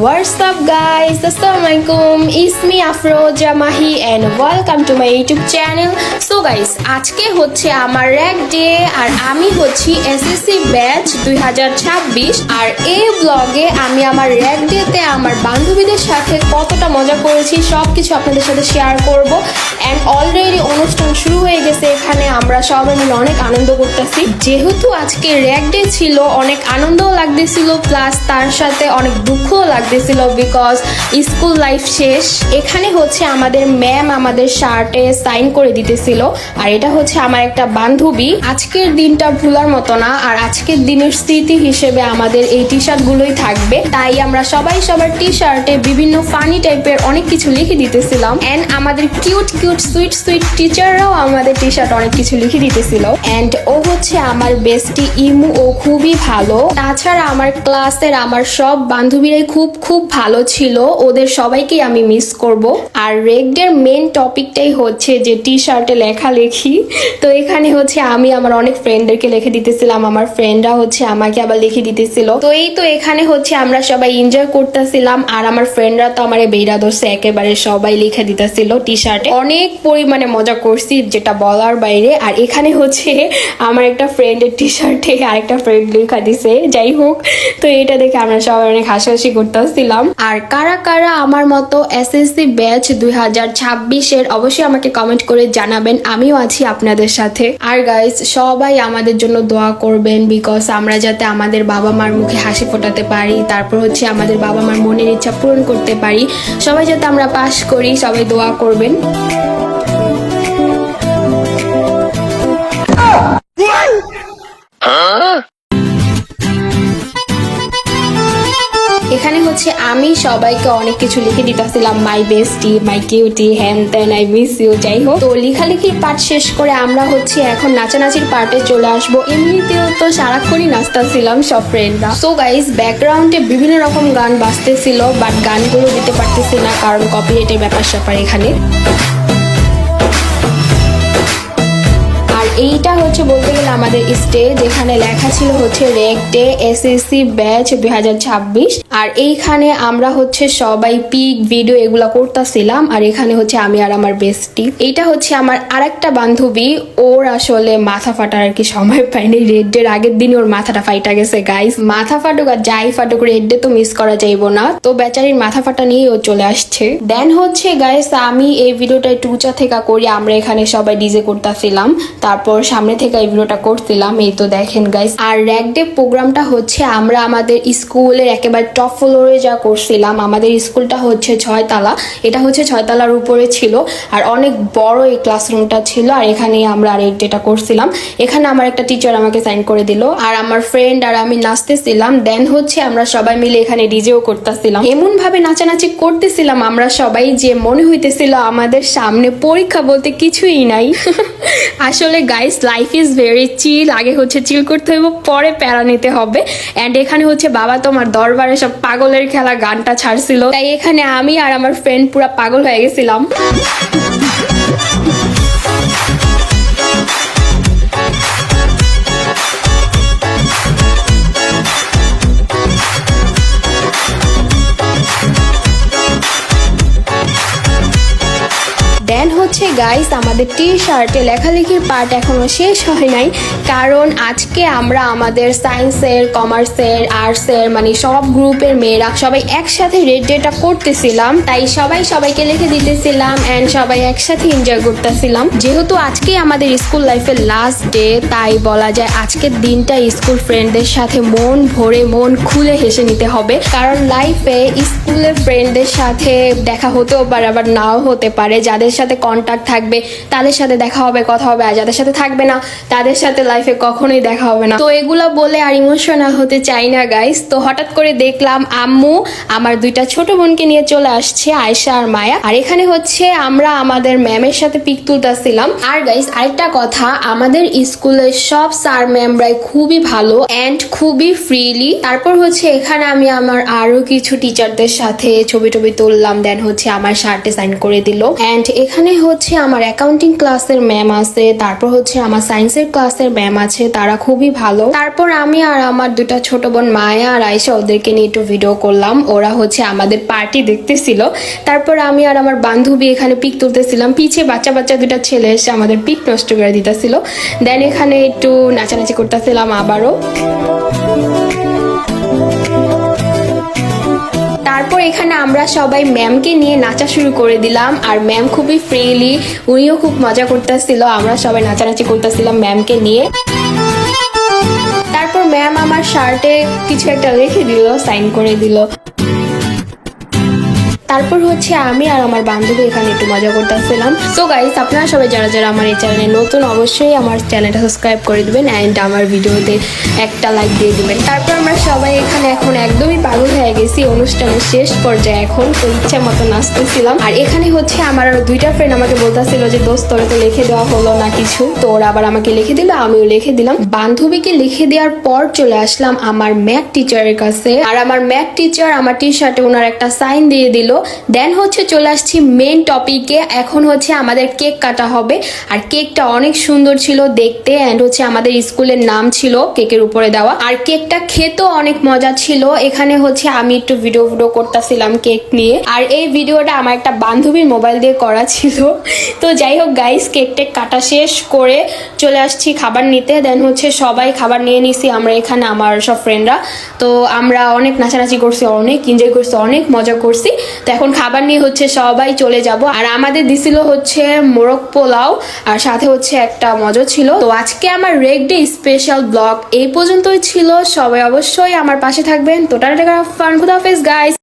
What's up guys? Assalamualaikum. It's me Afroja Mahi and welcome to my YouTube channel. So guys, আজকে হচ্ছে আমার rag day আর আমি হচ্ছি SSC batch 2026 আর এই ব্লগে আমি আমার র্যাক ডে তে আমার বান্ধবীদের সাথে কতটা মজা করেছি সবকিছু আপনাদের সাথে শেয়ার করব এন্ড অলরেডি অনুষ্ঠান শুরু হয়ে গেছে। এখানে আমরা সবাই মিলে অনেক আনন্দ করতেছি। যেহেতু আজকে র্যাক ডে ছিল, অনেক আনন্দও লাগতেছিল প্লাস তার সাথে অনেক দুঃখও লাগতেছিল বিকজ স্কুল লাইফ শেষ। এখানে হচ্ছে আমাদের ম্যাম আমাদের শার্টে সাইন করে দিতেছিল আর এটা হচ্ছে আমার একটা বান্ধবী। আজকের দিনটা ভুলার মতো না আর আজকের দিনের স্মৃতি হিসেবে আমাদের এই টি শার্ট গুলোই থাকবে। তাই আমরা সবাই সবার টি শার্টে বিভিন্ন ফানি টাইপের অনেক কিছু লিখে দিতেছিলাম এন্ড আমাদের কিউট সুইট টিচাররাও আমাদের টি শার্ট অনেক কিছু লিখে দিতেছিল এন্ড ও হচ্ছে আমার বেস্টি ইমু। ও খুবই ভালো। তাছাড়া আমার ক্লাসের আমার সব বান্ধবীরাই খুব ভালো ছিল। ওদের সবাইকেই আমি মিস করব। আর রেগডের মেন টপিকটাই হচ্ছে যে টি শার্টে লেখালেখি। তো এখানে হচ্ছে আমি আমার অনেক ফ্রেন্ডদেরকে লিখে দিতেছিলাম, আমার ফ্রেন্ডরা হচ্ছে আমাকে আবার লিখে দিতেছিল। তো এই তো এখানে হচ্ছে আমরা সবাই এনজয় করতেছিলাম আর আমার ফ্রেন্ডরা তো আমার বেইরা ধরছে একেবারে সবাই লিখে দিতেছিল টি শার্টে। অনেক পরিমাণে মজা করছি যেটা বলার বাইরে। আর এখানে হচ্ছে আমার একটা ফ্রেন্ডের টি শার্টে আরেকটা ফ্রেন্ড লেখা দিছে। যাই হোক, তো এটা দেখে আমরা সবাই অনেক হাসাহাসি করতেছিলাম। আর কারা কারা আমার মতো এসএসসি ব্যাচ 2026 এর অবশ্যই আমাকে কমেন্ট করে জানাবেন, আমিও আছি আপনাদের সাথে। আর গাইস সবাই আমাদের জন্য দোয়া করবেন বিকজ আমরা যাতে আমাদের বাবা মার মুখে হাসি ফোটাতে পারি, তারপর হচ্ছে আমাদের বাবা মার মনের ইচ্ছা পূরণ করতে পারি। সবাই যাতে আমরা পাস করি, সবাই দোয়া করবেন। এখানে হচ্ছে আমি সবাইকে অনেক কিছু লিখে দিতেছিলাম, মাই বেস্টি, মাই কিউটি, হ্যান ত্যান, আই মিস ইউ। যাই হোক, তো লেখালেখির পার্ট শেষ করে আমরা হচ্ছে এখন নাচানাচির পার্টে চলে আসবো। এমনিতেও তো সারাক্ষণই নাচতেছিলাম সব ফ্রেন্ডরা। সো গাইস, ব্যাকগ্রাউন্ডে বিভিন্ন রকম গান বাজতেছিল বাট গানগুলো দিতে পারতেছি না কারণ কপিরাইটের ব্যাপার স্যাপার এখানে। এইটা হচ্ছে বলতে গেলে আমাদের স্টেজ, এখানে লেখা ছিল হচ্ছে র্যাক ডে এসএসসি ব্যাচ 2026। আর এইখানে আমরা হচ্ছে সবাই পিক ভিডিও এগুলা করতেছিলাম আর এখানে হচ্ছে আমি আর আমার বেস্টি। এইটা হচ্ছে আমার আরেকটা বান্ধবী, ওর আসলে মাথা ফাটার আর কি সময় পাইনি। রেড ডের আগের দিন ওর মাথাটা ফাইটা গেছে গাইস। মাথা ফাটুক আর যাই ফাটুক, রেড ডে তো মিস করা যাইব না। তো বেচারির মাথা ফাটা নিয়ে ও চলে আসছে। দেন হচ্ছে গাইস আমি এই ভিডিওটা একটু উঁচা থেকে করি, আমরা এখানে সবাই ডিজে করতেছিলাম, তারপর সামনে থেকে এই ভিডিওটা করছিলাম। এই তো দেখেন গাইস। আর র্যাক ডে প্রোগ্রামটা হচ্ছে আমরা আমাদের স্কুলের একেবারে টপ ফ্লোরে যা করছিলাম। আমাদের স্কুলটা হচ্ছে 6 তলা, এটা হচ্ছে 6 তলার উপরে ছিল আর অনেক বড় এই ক্লাসরুমটা ছিল আর এখানে আমরা র্যাক ডেটা করছিলাম। এখানে আমার একটা টিচার আমাকে সাইন করে দিল আর আমার ফ্রেন্ড আর আমি নাচতেছিলাম। দেন হচ্ছে আমরা সবাই মিলে এখানে ডিজেও করতেছিলাম। এমন ভাবে নাচানাচি করতেছিলাম আমরা সবাই যে মনে হইতেছিল আমাদের সামনে পরীক্ষা বলতে কিছুই নাই। আসলে গাইস লাইফ ইজ ভেরি চিল। আগে হচ্ছে চিল করতে হইব, পরে প্যারা নিতে হবে। এন্ড এখানে হচ্ছে বাবা তোমার দরবারে সব পাগলের খেলা গানটা ছাড়ছিল, তাই এখানে আমি আর আমার ফ্রেন্ড পুরা পাগল হয়ে গেছিলাম। দেন হচ্ছে গাইস আমাদের টি শার্টে লেখালেখির পার্ট এখনো শেষ হয় নাই কারণ আজকে আমরা আমাদের সায়েন্সের, কমার্সের, আর্টসের মানে সব গ্রুপের মেয়েরা সবাই একসাথে রেড ডেটা করতেছিলাম। তাই সবাই সবাইকে লিখে দিতেছিলাম এন্ড সবাই একসাথে এনজয় করতেছিলাম। যেহেতু আজকে আমাদের স্কুল লাইফের লাস্ট ডে, তাই বলা যায় আজকের দিনটা স্কুল ফ্রেন্ডদের সাথে মন ভরে মন খুলে হেসে নিতে হবে কারণ লাইফে স্কুলের ফ্রেন্ডদের সাথে দেখা হতেও পারে আবার নাও হতে পারে। যাদের সাথে কন্টাক্ট থাকবে তাদের সাথে দেখা হবে, কথা হবে, আর যাদের সাথে থাকবে না তাদের সাথে লাইফে কখনোই দেখা হবে না। তো এগুলো বলে আর ইমোশনাল হতে চাই না গাইস। তো হঠাৎ করে দেখলাম আম্মু আমার দুইটা ছোট বোনকে নিয়ে চলে আসছে, আয়েশা আর মায়া। আর এখানে হচ্ছে আমরা আমাদের ম্যামের সাথে পিক তুলতেছিলাম। আর গাইস আরেকটা কথা, আমাদের স্কুলের সব স্যার ম্যামরাই খুবই ভালো এন্ড খুবই ফ্রিলি। তারপর হচ্ছে এখানে আমি আমার আরো কিছু টিচারদের সাথে ছবি টবি তুললাম। দেন হচ্ছে আমার শার্টে সাইন করে দিল এন্ড এখানে এখানে হচ্ছে আমার অ্যাকাউন্টিং ক্লাসের ম্যাম আছে, তারপর হচ্ছে আমার সায়েন্সের ক্লাসের ম্যাম আছে, তারা খুবই ভালো। তারপর আমি আর আমার দুটা ছোট বোন মায়া আর আয়েশা ওদেরকে নিয়ে একটু ভিডিও করলাম। ওরা হচ্ছে আমাদের পার্টি দেখতেছিল। তারপর আমি আর আমার বান্ধবী এখানে পিক তুলতেছিলাম, পিছে বাচ্চা বাচ্চা দুটা ছেলে এসে আমাদের পিক নষ্ট করে দিতেছিল। দেন এখানে একটু নাচানাচি করতেছিলাম আবারও। তারপর এখানে আমরা সবাই ম্যামকে নিয়ে নাচা শুরু করে দিলাম, আর ম্যাম খুবই ফ্রিলি, উনিও খুব মজা করতেছিল। আমরা সবাই নাচানাচি করতেছিলাম ম্যামকে নিয়ে। তারপর ম্যাম আমার শার্টে কিছু একটা লিখে দিল, সাইন করে দিল। তারপর হচ্ছে আমি আর আমার বান্ধবী এখানে একটু মজা করতেছিলাম। সো গাইস, আপনারা সবাই যারা যারা আমার এই চ্যানেলে নতুন, অবশ্যই আমার চ্যানেলটা সাবস্ক্রাইব করে দিবেন অ্যান্ড আমার ভিডিওতে একটা লাইক দিয়ে দিবেন। তারপর আমরা সবাই এখানে এখন একদমই পাগল হয়ে গেছি, অনুষ্ঠানের শেষ পর্যায়ে এখন, তো ইচ্ছা মতো নাচতেছিলাম। আর এখানে হচ্ছে আমার আরো দুইটা ফ্রেন্ড আমাকে বলতেছিল যে দোস্ত তোরে তো লিখে দেওয়া হলো না কিছু, তো ওরা আবার আমাকে লিখে দিল, আমিও লিখে দিলাম। বান্ধবীকে লিখে দেওয়ার পর চলে আসলাম আমার ম্যাথ টিচারের কাছে, আর আমার ম্যাথ টিচার আমার টি শার্টে ওনার একটা সাইন দিয়ে দিল। দেন হচ্ছে চলে আসছি মেইন টপিকে। এখন হচ্ছে আমাদের কেক কাটা হবে, আর কেকটা অনেক সুন্দর ছিল দেখতে, অ্যান্ড হচ্ছে আমাদের স্কুলের নাম ছিল কেকের উপরে দেওয়া, আর কেকটা খেতেও অনেক মজা ছিল। এখানে হচ্ছে আমি একটু ভিডিও করতেছিলাম কেক নিয়ে, আর এই ভিডিওটা আমার একটা বান্ধবীর মোবাইল দিয়ে করা ছিল। তো যাই হোক গাইস, কেকটা কাটা শেষ করে চলে আসছি খাবার নিতে। দেন হচ্ছে সবাই খাবার নিয়ে নিছি আমরা এখানে, আমার সব ফ্রেন্ডরা। তো আমরা অনেক নাচানাচি করছি, অনেক এনজয় করছি, অনেক মজা করছি। তো এখন খাবার নিয়ে হচ্ছে সবাই চলে যাব। আর আমাদের দিছিল হচ্ছে মোরগ পোলাও, আর সাথে হচ্ছে একটা মজা ছিল। তো আজকে আমার রেগ ডে স্পেশাল ব্লগ এই পর্যন্তই ছিল। সবাই অবশ্যই আমার পাশে থাকবেন। তো টাটা, খুদা হাফেজ গাইস।